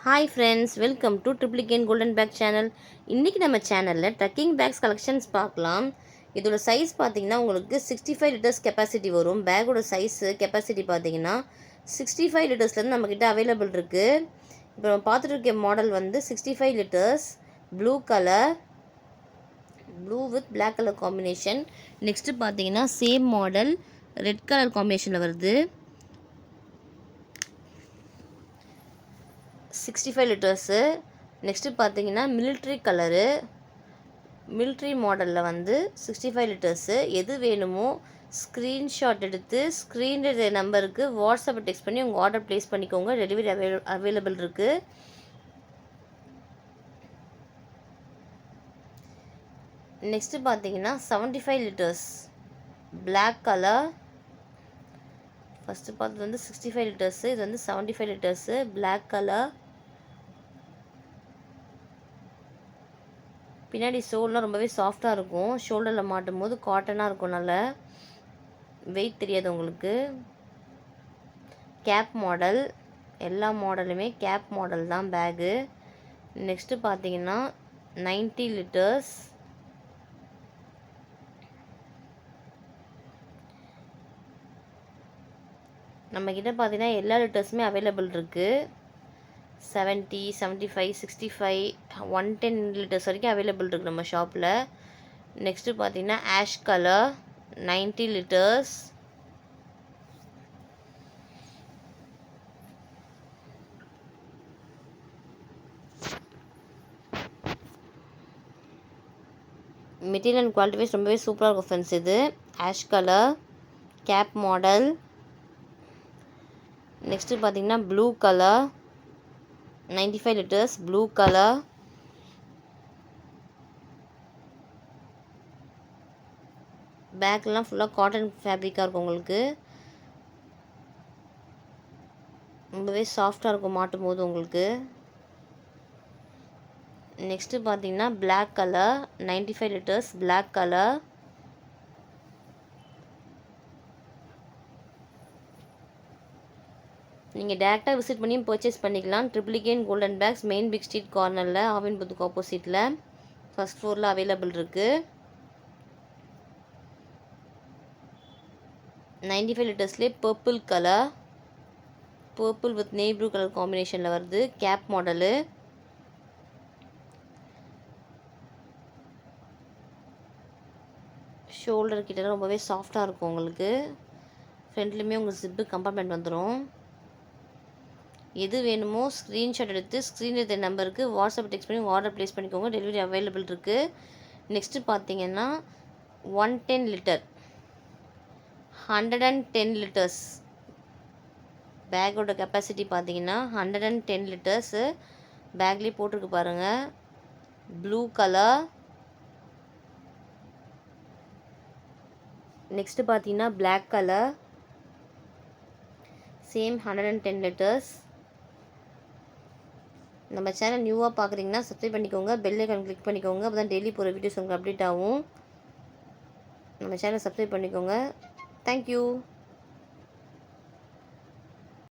Hi friends, welcome to Triplicane golden bag channel. இன்றைக்கி நம்ம சேனலில் ட்ரக்கிங் பேக்ஸ் கலெக்ஷன்ஸ் பார்க்கலாம். இதோட சைஸ் பார்த்தீங்கன்னா உங்களுக்கு 65 லிட்டர்ஸ் கெப்பாசிட்டி வரும். பேக்கோட சைஸு கெப்பாசிட்டி பார்த்தீங்கன்னா 65 லிட்டர்ஸ்லேருந்து நம்மக்கிட்ட அவைலபிள் இருக்குது. இப்போ நம்ம பார்த்துட்டு இருக்க மாடல் வந்து 65 litres blue colour, blue with black colour combination. Next பார்த்தீங்கன்னா சேம் மாடல் ரெட் கலர் காம்பினேஷனில் வருது. 65 லிட்டர்ஸு. நெக்ஸ்ட்டு பார்த்தீங்கன்னா மிலிட்ரி கலரு, மிலிட்ரி மாடலில் வந்து 65 லிட்டர்ஸு. எது வேணுமோ ஸ்க்ரீன்ஷாட் எடுத்து ஸ்க்ரீனில் நம்பருக்கு வாட்ஸ்அப்பில் டெக்ஸ்ட் பண்ணி உங்கள் ஆர்டர் ப்ளேஸ் பண்ணிக்கோங்க. டெலிவரி அவைலபிள் இருக்குது. நெக்ஸ்ட்டு பார்த்தீங்கன்னா 75 லிட்டர்ஸ் பிளாக் கலர். ஃபஸ்ட்டு பார்த்தது வந்து 65 லிட்டர்ஸு, இது வந்து 75 லிட்டர்ஸு பிளாக் கலர். பின்னாடி சோல்லாம் ரொம்பவே சாஃப்டாக இருக்கும். ஷோல்டரில் மாட்டும் போது காட்டனாக இருக்கும், நல்லா வெயிட் தெரியாது உங்களுக்கு. கேப் மாடல், எல்லா மாடலுமே கேப் மாடல் தான் பேகு. நெக்ஸ்ட்டு பார்த்தீங்கன்னா 90 லிட்டர்ஸ். நம்மக்கிட்ட பார்த்தீங்கன்னா எல்லா லிட்டர்ஸுமே அவைலபிள் இருக்குது. 70, 75, 65, 110 லிட்டர்ஸ் வரைக்கும் அவைலபிள் இருக்குது நம்ம ஷாப்பில். நெக்ஸ்ட்டு பார்த்தீங்கன்னா ash colour 90 litres. Material and quality wise ரொம்பவே சூப்பராக இருக்கும் ஃப்ரெண்ட்ஸ். இது ash colour cap model. Next பார்த்தீங்கன்னா blue colour 95 litres blue colour. பேக்லாம் ஃபுல்லாக காட்டன் ஃபேப்ரிக்காக இருக்கும் உங்களுக்கு. ரொம்பவே சாஃப்டாக இருக்கும் மாட்டும் போது உங்களுக்கு. நெக்ஸ்ட்டு பார்த்தீங்கன்னா black colour 95 litres black colour. நீங்கள் டேரெக்டாக விசிட் பண்ணியும் பர்ச்சேஸ் பண்ணிக்கலாம். Triplicane golden bags main big street கார்னரில் ஆவின் புத்துக்கு ஆப்போசிட்டில் ஃபஸ்ட் ஃப்ளோரில் அவைலபிள் இருக்குது. 95 லிட்டர்ஸ்லேயே purple colour, purple with navy blue colour காம்பினேஷனில் வருது. Gap model. ஷோல்டர் கிட்ட ரொம்பவே சாஃப்டாக இருக்கும் உங்களுக்கு. ஃப்ரண்ட்லேயுமே உங்களுக்கு ஜிப்பு கம்பார்ட்மெண்ட் வந்துடும். எது வேணுமோ ஸ்க்ரீன்ஷாட் எடுத்து ஸ்க்ரீனில் இருக்கிற நம்பருக்கு வாட்ஸ்அப் டெக்ஸ்ட் பண்ணி ஆர்டர் ப்ளேஸ் பண்ணிக்கோங்க. டெலிவரி அவைலபிள் இருக்குது. நெக்ஸ்ட்டு பார்த்தீங்கன்னா 110 லிட்டர் 110 லிட்டர்ஸ் பேக்கோட கெப்பாசிட்டி பார்த்தீங்கன்னா 110 லிட்டர்ஸு. பேக்லேயே போட்டிருக்கு பாருங்கள். Blue colour. நெக்ஸ்ட்டு பார்த்தீங்கன்னா பிளாக் கலர், சேம் 110 லிட்டர்ஸ். நம்ம சேனல் நியூவாக பார்க்குறீங்கன்னா சப்ஸ்கிரைப் பண்ணிக்கோங்க, பெல் ஐக்கான் கிளிக் பண்ணிக்கோங்க. அப்போ தான் டெய்லி போகிற வீடியோஸ் உங்களுக்கு அப்டேட் ஆகும். நம்ம சேனல் சப்ஸ்கிரைப் பண்ணிக்கோங்க. தேங்க்யூ.